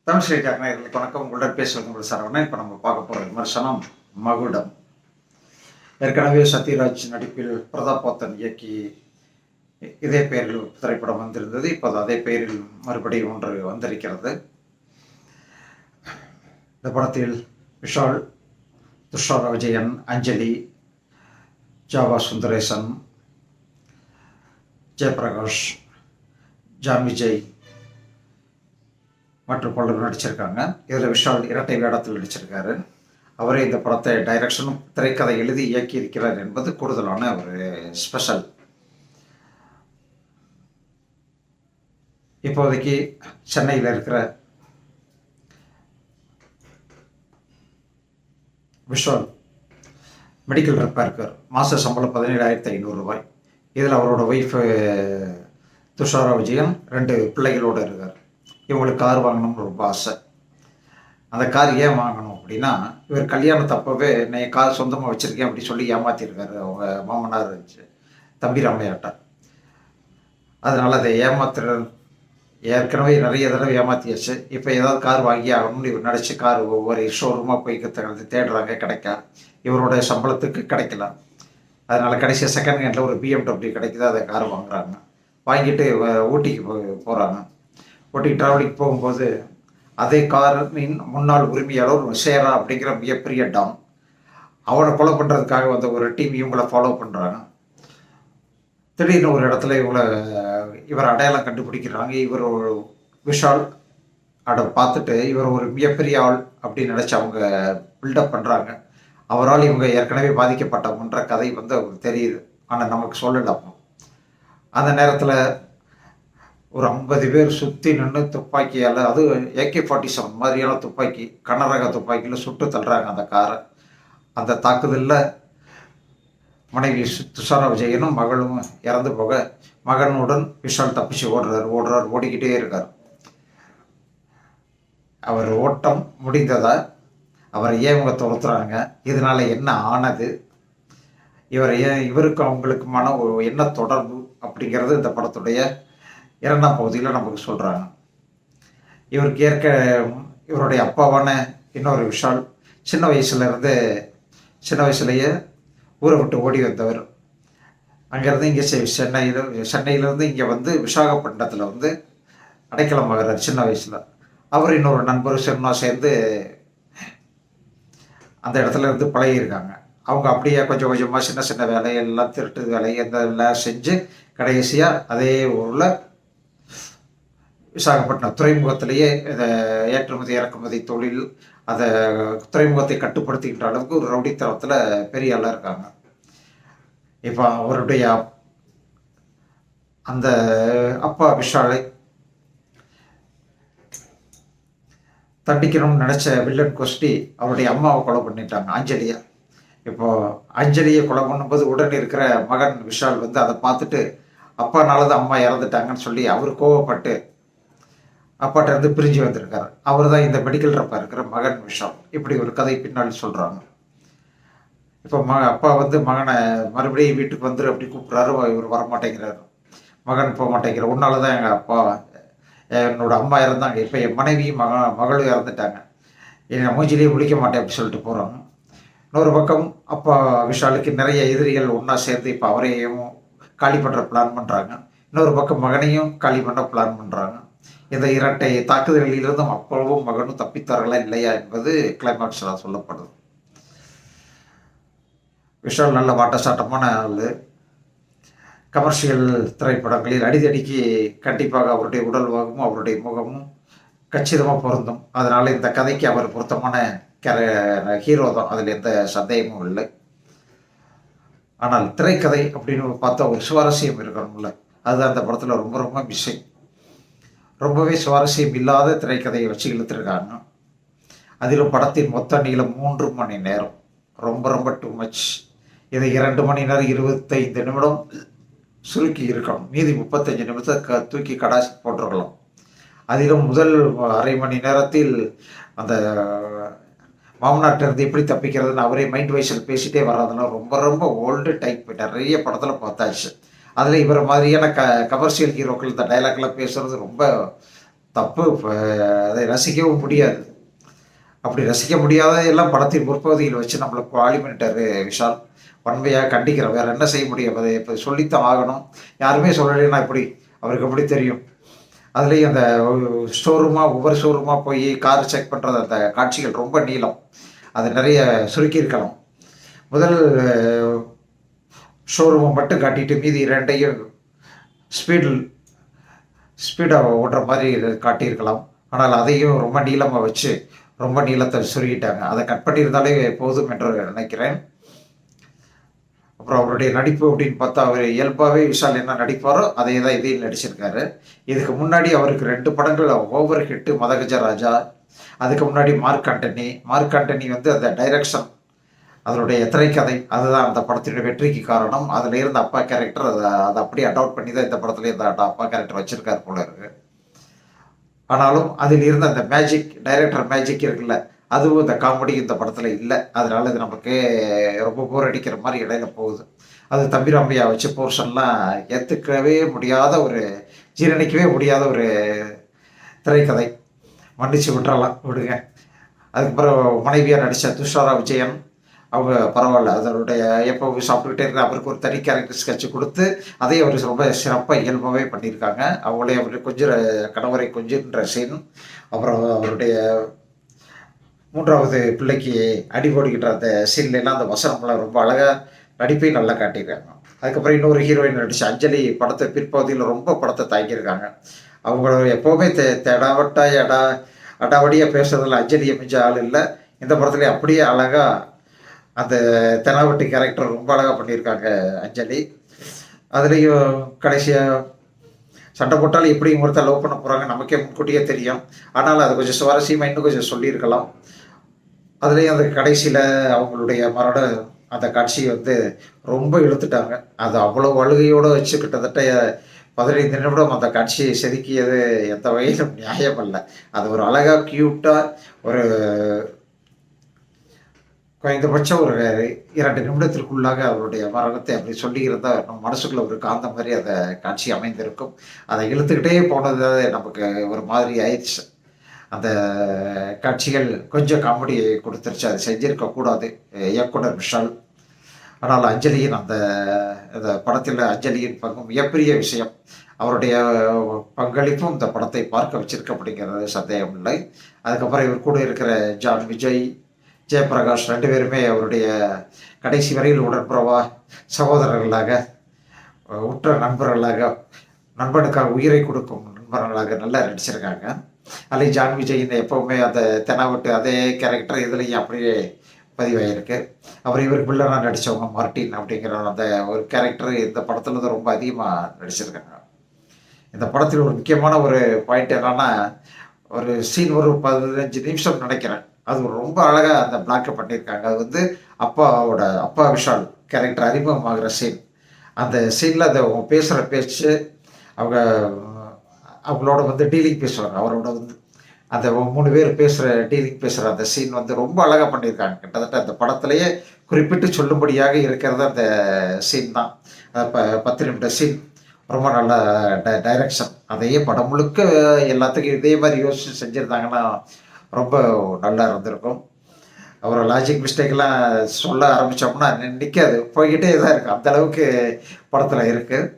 தமிழ் ஸ்ரீகார் நேயர்களுக்கு வணக்கம். உங்களுடன் பேசுவது உங்கள் சரவணன். இப்போ நம்ம பார்க்க போகிற விமர்சனம் மகுடம். ஏற்கனவே சத்யராஜ் நடிப்பில் பிரதாபோத்தன் இயக்கி இதே பெயரில் திரைப்படம் வந்திருந்தது. இப்போது அதே பெயரில் மறுபடியும் ஒன்று வந்திருக்கிறது. இந்த படத்தில் விஷால், துஷாரா விஜயன், அஞ்சலி, ஜாவா சுந்தரேசன், ஜெயபிரகாஷ், ஜான் விஜய் மற்றும் பலர் நடிச்சிருக்காங்க. இதில் விஷால் இரட்டை வேடத்தில் நடிச்சிருக்காரு. அவரே இந்த படத்தை டைரக்ஷனும் திரைக்கதை எழுதி இயக்கி இருக்கிறார் என்பது கூடுதலான ஒரு ஸ்பெஷல். இப்போதைக்கு சென்னையில் இருக்கிற விஷால் மெடிக்கல் ரெப்பாக இருக்கார். மாத சம்பளம் 17,500 ரூபாய். இதில் அவரோட ஒய்ஃபு துஷாரா விஜயன் 2 பிள்ளைகளோடு இருக்கார். இவங்களுக்கு கார் வாங்கணும்னு ரொம்ப ஆசை. அந்த கார் ஏன் வாங்கணும் அப்படின்னா, இவர் கல்யாணத்தை அப்போவே நான் கார் சொந்தமாக வச்சுருக்கேன் அப்படி சொல்லி ஏமாற்றிருக்காரு அவங்க மாமனார் தம்பி ராமையாட்ட. அதனால் அதை ஏற்கனவே நிறைய தடவை ஏமாற்றியாச்சு. இப்போ ஏதாவது கார் வாங்கி ஆகணும்னு இவர் நினச்சி கார் ஒவ்வொரு ஷோரூமாக போய் தேடுறாங்க, கிடைக்கா. இவரோட சம்பளத்துக்கு கிடைக்கல. அதனால் கடைசியாக செகண்ட் ஹேண்டில் ஒரு BMW கிடைக்குது, அதை கார் வாங்குறாங்க. வாங்கிட்டு ஊட்டிக்கு போகிறாங்க. ஊட்டிக்கு ட்ராவலிங் போகும்போது அதே காரின் முன்னாள் உரிமையாளர் ஷேரா அப்படிங்கிற மிகப்பெரிய டான், அவனை ஃபாலோ பண்ணுறதுக்காக வந்த ஒரு டீம் இவங்களை ஃபாலோ பண்ணுறாங்க. திடீர்னு ஒரு இடத்துல இவர் அடையாளம் கண்டுபிடிக்கிறாங்க. இவர் விஷால் பார்த்துட்டு இவர் ஒரு மிகப்பெரிய ஆள் அப்படின்னு நினச்சி அவங்க பில்டப் பண்ணுறாங்க. அவரால் இவங்க ஏற்கனவே பாதிக்கப்பட்டவங்கன்ற கதை அவருக்கு தெரியுது, ஆனால் நமக்கு சொல்லலை. அந்த நேரத்தில் ஒரு 50 பேர் சுற்றி நின்று துப்பாக்கியால், அது AK-47 மாதிரியான துப்பாக்கி, கனரக துப்பாக்கியில் சுட்டு தள்ளுறாங்க அந்த காரை. அந்த தாக்குதலில் மனைவி துஷாரா விஜயனும் மகளும் இறந்து போக, மகனுடன் விஷால் தப்பிச்சு ஓடிக்கிட்டே இருக்கார். அவர் ஓட்டம் முடிந்ததா, அவரை ஏன் இவங்க துரத்துறாங்க, இதனால் என்ன ஆனது, இவருக்கு அவங்களுக்குமான என்ன தொடர்பு அப்படிங்கிறது இந்த படத்துடைய 2ஆம் பகுதியில் நமக்கு சொல்கிறாங்க. இவருக்கு இவருடைய அப்பாவான இன்னொரு விஷால் சின்ன வயசுலேயே ஊரை விட்டு ஓடி வந்தவர். அங்கேருந்து இங்கே சென்னையிலேருந்து இங்கே விசாகப்பட்டினத்தில் அடைக்கலமாகிறார் சின்ன வயசில். அவர் இன்னொரு நண்பர் சேர்ந்து அந்த இடத்துல இருந்து பழகியிருக்காங்க. அவங்க அப்படியே கொஞ்சம் கொஞ்சமாக சின்ன சின்ன வேலையெல்லாம், திருட்டு வேலை எல்லாம் செஞ்சு கடைசியாக அதே ஊரில் விசாகப்பட்டினம் துறைமுகத்திலேயே இதை ஏற்றுமதி இறக்குமதி தொழில், அதை துறைமுகத்தை கட்டுப்படுத்துகின்ற அளவுக்கு ஒரு ரவுடித்தனத்தில் பெரிய ஆளாக இருக்காங்க. இப்போ அவருடைய அந்த அப்பா விஷாலை தண்டிக்கணும்னு நினச்ச வில்லன் கோஷ்டி அவருடைய அம்மாவை கொலை பண்ணிட்டாங்க, அஞ்சலியை. இப்போது அஞ்சலியை கொலை பண்ணும்போது உடனே இருக்கிற மகன் விஷால் அதை பார்த்துட்டு அப்பானால தான் அம்மா இறந்துட்டாங்கன்னு சொல்லி அவர் கோவப்பட்டு அப்பாட்ட இருந்து பிரிஞ்சு வந்திருக்காரு. அவர் தான் இந்த மெடிக்கல் ரெப்பாக இருக்கிற மகன் விஷால். இப்படி ஒரு கதை பின்னாடி சொல்கிறாங்க. இப்போ அப்பா மகனை மறுபடியும் வீட்டுக்கு வந்துரு அப்படி கூப்பிட்றாரு. இவர் வரமாட்டேங்கிறாரு. மகன் போக மாட்டேங்கிற. உன்னால தான் எங்கள் அப்பா, என்னோட அம்மா இறந்தாங்க, இப்போ என் மனைவியும் மகளும் இறந்துட்டாங்க, என் மூஞ்சிலேயே முடிக்க மாட்டேன் அப்படி சொல்லிட்டு போகிறாங்க. இன்னொரு பக்கம் அப்பா விஷாலுக்கு நிறைய எதிரிகள் ஒன்றா சேர்ந்து இப்போ அவரையும் காலி பண்ணுற பிளான் பண்ணுறாங்க. இன்னொரு பக்கம் மகனையும் காலி பண்ண பிளான் பண்ணுறாங்க. இந்த இரட்டை தாக்குதல்களிலிருந்தும் அப்பாவும் மகனும் தப்பித்தார்களா இல்லையா என்பது கிளைமாக்ஸில் சொல்லப்படுது. விஷால் நல்ல வாட்டசாட்டமான ஆள். கமர்ஷியல் திரைப்படங்களில் அடிக்கடிக்கு கண்டிப்பாக அவருடைய உடல்வாகவும் அவருடைய முகமும் கச்சிதமாக பொருந்தும். அதனால் இந்த கதைக்கு அவர் பொருத்தமான ஹீரோ தான், அதில் எந்த சந்தேகமும் இல்லை. ஆனால் திரைக்கதை அப்படின்னு பார்த்தா ஒரு சுவாரஸ்யம் இருக்கணும்ல, அதுதான் அந்த படத்தில் ரொம்ப ரொம்ப மிஸ்ஸிங். ரொம்பவே சுவாரஸ்யம் இல்லாத திரைக்கதையை வச்சு இழுத்துருக்காங்க. அதிலும் படத்தின் மொத்த நீளம் 3 மணி நேரம். ரொம்ப ரொம்ப டூ மச். இதை 2 மணி நேரம் 25 நிமிடம் சுருக்கி இருக்கணும். மீதி 35 நிமிடத்தை தூக்கி கடாசி போட்டிருக்கலாம். அதிலும் முதல் அரை மணி நேரத்தில் அந்த மாமனாட்டிருந்து எப்படி தப்பிக்கிறதுன்னு அவரே மைண்ட் வைஸில் பேசிகிட்டே வர்றதுலாம் ரொம்ப ரொம்ப ஓல்டு டைப். நிறைய படத்தில் பார்த்தாச்சு. அதில் இவரை மாதிரியான கமர்ஷியல் ஹீரோக்கள் இந்த டைலாக்லாம் பேசுகிறது ரொம்ப தப்பு. அதை ரசிக்கவும் முடியாது. அப்படி ரசிக்க முடியாத எல்லாம் படத்தின் முற்பகுதியில் வச்சு நம்மளை குவாலி பண்ணிட்டாரு விஷால். வன்மையாக கண்டிக்கிறேன். வேற என்ன செய்ய முடியும்? அதை இப்போ சொல்லித்தான் ஆகணும். யாருமே சொல்லலைன்னா எப்படி அவருக்கு எப்படி தெரியும்? அதுலேயும் அந்த ஒவ்வொரு ஷோரூமாக போய் கார் செக் பண்ணுறது, அந்த காட்சிகள் ரொம்ப நீளம். அது நிறைய சுருக்கியிருக்கலாம். முதல் ஷோரூமை மட்டும் காட்டிட்டு மீதி இரண்டையும் ஸ்பீடாக ஓடுற மாதிரி காட்டியிருக்கலாம். ஆனால் அதையும் ரொம்ப நீளமாக வச்சு ரொம்ப நீளத்தை சுருக்கிட்டாங்க. அதை கட் பண்ணியிருந்தாலே போதும் என்று நினைக்கிறேன். அப்புறம் அவருடைய நடிப்பு அப்படின்னு பார்த்தா, அவர் இயல்பாகவே விஷால் என்ன நடிப்பாரோ அதே தான் இதையும் நடிச்சிருக்காரு. இதுக்கு முன்னாடி அவருக்கு 2 படங்கள் ஓவர் ஹிட்டு, மதகஜராஜா. அதுக்கு முன்னாடி மார்க் ஆண்டனி வந்து அந்த டைரக்ஷன், அதனுடைய திரைக்கதை, அதுதான் அந்த படத்தினுடைய வெற்றிக்கு காரணம். அதில் இருந்த அப்பா கேரக்டர் அதை அப்படியே அடாப்ட் பண்ணி தான் இந்த படத்துல இந்த அப்பா கேரக்டர் வச்சிருக்காரு போல இருக்கு. ஆனாலும் அதில் இருந்த அந்த டைரக்டர் மேஜிக் இருக்குல்ல, அதுவும் இந்த காமெடி இந்த படத்தில் இல்லை. அதனால இது நமக்கு ரொம்ப போர் அடிக்கிற மாதிரி இடையில போகுது. அது தம்பிராமையா வச்சு போர்ஷன்லாம் ஏற்றுக்கவே முடியாத ஜீரணிக்கவே முடியாத ஒரு திரைக்கதை. மன்னிச்சு விடுங்க. அதுக்கப்புறம் மனைவியாக நடித்த துஷாரா விஜயன், அவங்க பரவாயில்ல. அதனுடைய எப்போ சாப்பிட்டுக்கிட்டே இருக்கிற அவருக்கு ஒரு தனி கேரக்டர் ஸ்கெட்ச் கொடுத்து அதை அவர் ரொம்ப சிறப்பாக இயல்பாகவே பண்ணியிருக்காங்க. அவங்களே கணவரை கொஞ்சுன்ற சீன், அப்புறம் அவருடைய 3வது பிள்ளைக்கு அடி போடுகின்ற அந்த சீன்லாம் அந்த வசனம்லாம் ரொம்ப அழகாக நடிப்பையும் நல்லா காட்டியிருக்காங்க. அதுக்கப்புறம் இன்னொரு ஹீரோயின் நடித்த அஞ்சலி படத்தை பிற்பகுதியில் ரொம்ப படத்தை தாங்கியிருக்காங்க. அவங்கள எப்போவுமே அடாவடியாக பேசுறதுல அஞ்சலியை மிஞ்ச ஆள் இல்லை. இந்த படத்துலேயே அப்படியே அழகாக அந்த தெனாவட்டி கேரக்டர் ரொம்ப அழகாக பண்ணியிருக்காங்க அஞ்சலி. அதுலேயும் கடைசியாக சண்டை போட்டாலும் எப்படி ஒருத்தர் லவ் பண்ண போகிறாங்க நமக்கே முன்கூட்டியே தெரியும். ஆனாலும் அது கொஞ்சம் சுவாரஸ்யமாக இன்னும் கொஞ்சம் சொல்லியிருக்கலாம். அதுலேயும் அந்த கடைசியில் அவங்களுடைய அந்த காட்சியை வந்து ரொம்ப இழுத்துட்டாங்க. அது அவ்வளோ அழுகையோடு வச்சு கிட்டத்தட்ட 15 நிமிடம் அந்த காட்சியை செதுக்கியது எந்த வகையிலும் நியாயம் அல்ல. அது ஒரு அழகாக க்யூட்டாக ஒரு குறைந்தபட்சம் ஒரு 2 நிமிடத்திற்குள்ளாக அவருடைய மரணத்தை அப்படி சொல்லியிருந்தால் நம்ம மனசுக்குள்ள ஒரு காந்த மாதிரி அந்த காட்சி அமைந்திருக்கும். அதை இழுத்துக்கிட்டே போனது நமக்கு ஒரு மாதிரி ஆயிடுச்சு. அந்த காட்சிகள் கொஞ்சம் காமெடியை கொடுத்துருச்சு. அதை செஞ்சிருக்கக்கூடாது இயக்குனர் விஷால். ஆனால் அஞ்சலியின் அந்த படத்தில் அஞ்சலியின் பங்கு மிகப்பெரிய விஷயம். அவருடைய பங்களிப்பும் இந்த படத்தை பார்க்க வச்சிருக்கு அப்படிங்கிறது சந்தேகம் இல்லை. அதுக்கப்புறம் இவர் கூட இருக்கிற ஜான் விஜய், ஜெயபிரகாஷ் 2 பேருமே அவருடைய கடைசி வரையில் உடன்பிறவா சகோதரர்களாக, உற்ற நண்பர்களாக, நண்பனுக்காக உயிரை கொடுக்கும் நண்பர்களாக நல்லா நடிச்சிருக்காங்க. அதில் ஜான் விஜயின் எப்போவுமே அந்த தெனாவட்டு அதே கேரக்டர் இதுலேயும் அப்படியே பதிவாயிருக்கு. அப்புறம் இவருக்கு வில்லனாக நடித்தவங்க மார்ட்டின் அப்படிங்கிற அந்த ஒரு கேரக்டர் இந்த படத்தில் தான் ரொம்ப அதிகமாக நடிச்சிருக்காங்க. இந்த படத்தில் ஒரு முக்கியமான ஒரு பாயிண்ட் என்னன்னா, ஒரு சீன் ஒரு 15 நிமிஷம் நினைக்கிறேன். அது ரொம்ப அழகாக அந்த பிளாக்கை பண்ணியிருக்காங்க. அது வந்து அப்பா விஷால் கேரக்டர் அறிமுகமாகிற சீன். அந்த சீனில் அந்த பேசுகிற பேச்சு, அவங்களோட வந்து டீலிங் பேசுவாங்க. அவரோட வந்து அந்த 3 பேர் டீலிங் பேசுகிற அந்த சீன் வந்து ரொம்ப அழகாக பண்ணியிருக்காங்க. கிட்டத்தட்ட அந்த படத்துலையே குறிப்பிட்டு சொல்லும்படியாக இருக்கிறது அந்த சீன் தான். 10 நிமிட சீன் ரொம்ப நல்ல டைரக்ஷன். அதையே படம் முழுக்க எல்லாத்துக்கும் இதே மாதிரி யோசிச்சு செஞ்சுருந்தாங்கன்னா ரொம்ப நல்லா இருந்திருக்கும். அப்புறம் லாஜிக் மிஸ்டேக்லாம் சொல்ல ஆரம்பித்தோம்னா நிற்காது, போய்கிட்டே தான் இருக்குது. அந்த அளவுக்கு படத்தில் இருக்குது.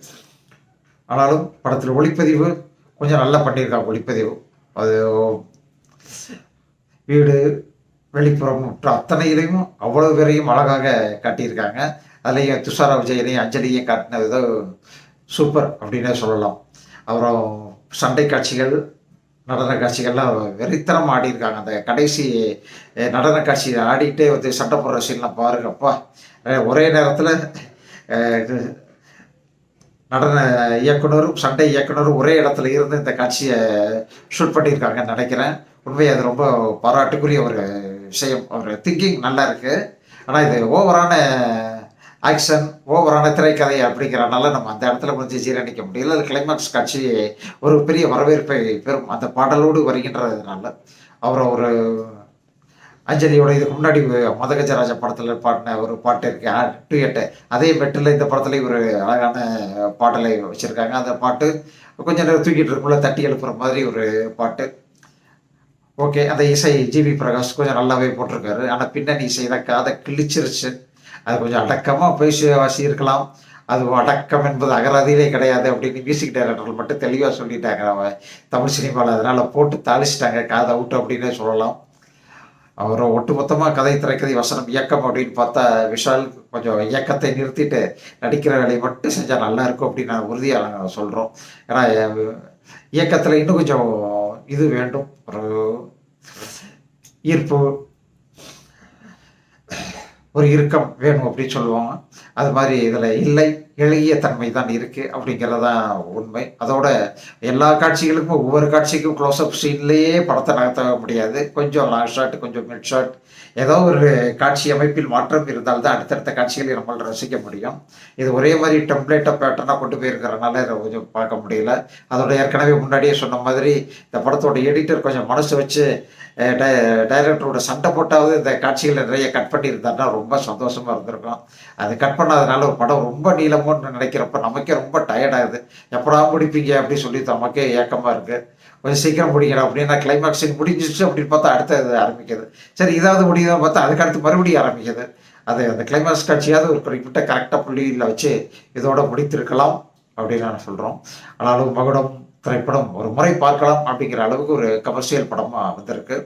ஆனாலும் படத்தில் ஒளிப்பதிவு கொஞ்சம் நல்லா பண்ணியிருக்காங்க. ஒளிப்பதிவு அது வீடு வெளிப்புறம் அத்தனையிலையும் அவ்வளோ பேரையும் அழகாக காட்டியிருக்காங்க. அதுலேயும் துஷாரா விஜயனையும் அஞ்சலியையும் காட்டின விதம் சூப்பர் அப்படின்னே சொல்லலாம். அப்புறம் சண்டை காட்சிகள், நடன காட்சிகள்லாம் வெறித்தனம் ஆடியிருக்காங்க. அந்த கடைசி நடன காட்சி ஆடிக்கிட்டே வந்து சண்டை போடுற சீன்லாம் பாருங்கப்பா. ஒரே நேரத்தில் நடன இயக்குனரும் சண்டை இயக்குனரும் ஒரே இடத்துல இருந்து இந்த காட்சியை ஷூட் பண்ணியிருக்காங்கன்னு நினைக்கிறேன். உண்மையாக அது ரொம்ப பாராட்டுக்குரிய ஒரு விஷயம். ஒரு திங்கிங் நல்லா இருக்குது. ஆனால் இது ஓவரான ஆக்ஷன், ஓவரான திரைக்கதை அப்படிங்கிறனால நம்ம அந்த இடத்துல கொஞ்சம் ஜீரணிக்க முடியல. அது கிளைமாக்ஸ் காட்சி ஒரு பெரிய வரவேற்பை பெறும் அந்த பாடலோடு வருகின்றதுனால. அப்புறம் ஒரு அஞ்சலியோட இதுக்கு முன்னாடி மதகஜராஜ படத்தில் பாடின ஒரு பாட்டு இருக்கு டூயட்டு. அதே மெட்டில் இந்த படத்துல ஒரு அழகான பாடலை வச்சுருக்காங்க. அந்த பாட்டு கொஞ்சம் நேரம் தூக்கிட்டு இருக்குள்ள தட்டி எழுப்புற மாதிரி ஒரு பாட்டு. ஓகே, அந்த இசை ஜிவி பிரகாஷ் கொஞ்சம் நல்லாவே போட்டிருக்காரு. ஆனால் பின்னணி இசை தான் காதை கிழிச்சிருச்சு. அது கொஞ்சம் அடக்கமாக வாசியிருக்கலாம். அது அடக்கம் என்பது அகராதியிலே கிடையாது அப்படின்னு மியூசிக் டைரக்டர்கள் மட்டும் தெளிவாக சொல்லிட்டாங்க. அவன் தமிழ் சினிமாவில் அதனால் போட்டு தாளிச்சிட்டாங்க, காதை அவுட்டு அப்படின்னே சொல்லலாம். அவர் ஒட்டுமொத்தமாக கதை, திரைக்கதை, வசனம், இயக்கம் அப்படின்னு பார்த்தா விஷால் கொஞ்சம் இயக்கத்தை நிறுத்திட்டு நடிக்கிற வேலையை மட்டும் செஞ்சால் நல்லா இருக்கும் அப்படின்னு நான் உறுதியாக சொல்கிறோம். ஏன்னா இயக்கத்தில் இன்னும் கொஞ்சம் இது வேண்டும், ஒரு ஈர்ப்பு, ஒரு இறுக்கம் வேணும் அப்படின்னு சொல்லுவாங்க. அது மாதிரி இதில் இல்லை, எளிய தன்மை தான் இருக்குது அப்படிங்கிறதான் உண்மை. அதோட எல்லா காட்சிகளுக்கும் ஒவ்வொரு காட்சிக்கும் க்ளோஸ்அப் சீன்லேயே படத்தை நகர்த்த முடியாது. கொஞ்சம் லாங் ஷாட், கொஞ்சம் மிட் ஷாட், ஏதோ ஒரு காட்சி அமைப்பில் மாற்றம் இருந்தால்தான் அடுத்தடுத்த காட்சிகளை நம்மளால் ரசிக்க முடியும். இது ஒரே மாதிரி டெம்ப்ளேட்டாக பேட்டர்னாக கொண்டு போயிருக்கிறனால இதை கொஞ்சம் பார்க்க முடியல. அதோட ஏற்கனவே முன்னாடியே சொன்ன மாதிரி இந்த படத்தோட எடிட்டர் கொஞ்சம் மனசு வச்சு டைரக்டரோட சண்டை போட்டாவது இந்த காட்சிகளை நிறைய கட் பண்ணியிருந்தாருன்னா ரொம்ப சந்தோஷமாக இருந்திருக்கும். அது கட் பண்ணாதனால ஒரு படம் ரொம்ப நீளமோன்னு நினைக்கிறப்ப நமக்கே ரொம்ப டயர்டாகுது. எப்படா முடிப்பீங்க அப்படின்னு சொல்லி நமக்கே ஏக்கமாக இருக்குது. கொஞ்சம் சீக்கிரம் முடிக்கணும் அப்படின்னா கிளைமேக்ஸ் முடிஞ்சிச்சு அப்படின்னு பார்த்தா அடுத்தது ஆரம்பிக்குது. சரி, இதாவது முடியுதுன்னு பார்த்தா அதுக்கு அடுத்து மறுபடியும் ஆரம்பிக்குது. அது அந்த கிளைமேக்ஸ் காட்சியாவது ஒரு குறிப்பிட்ட கரெக்டாக புள்ளியில் வச்சு இதோட முடித்திருக்கலாம் அப்படின்னு நான் சொல்கிறோம். ஆனாலும் மகுடம் திரைப்படம் ஒரு முறை பார்க்கலாம் அப்படிங்கிற அளவுக்கு ஒரு கமர்ஷியல் படமாக வந்திருக்கு.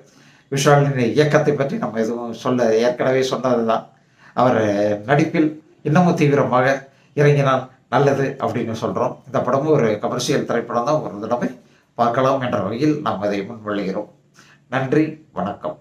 விஷாலின் இயக்கத்தை பற்றி நம்ம எதுவும் சொல்ல ஏற்கனவே சொன்னது தான். அவர் நடிப்பில் இன்னமும் தீவிரமாக இறங்கினால் நல்லது அப்படின்னு சொல்கிறோம். இந்த படமும் ஒரு கமர்ஷியல் திரைப்படம் தான், ஒரு தடவை பார்க்கலாம் என்ற வகையில் நாம் அதை முன்மொழிகிறோம். நன்றி, வணக்கம்.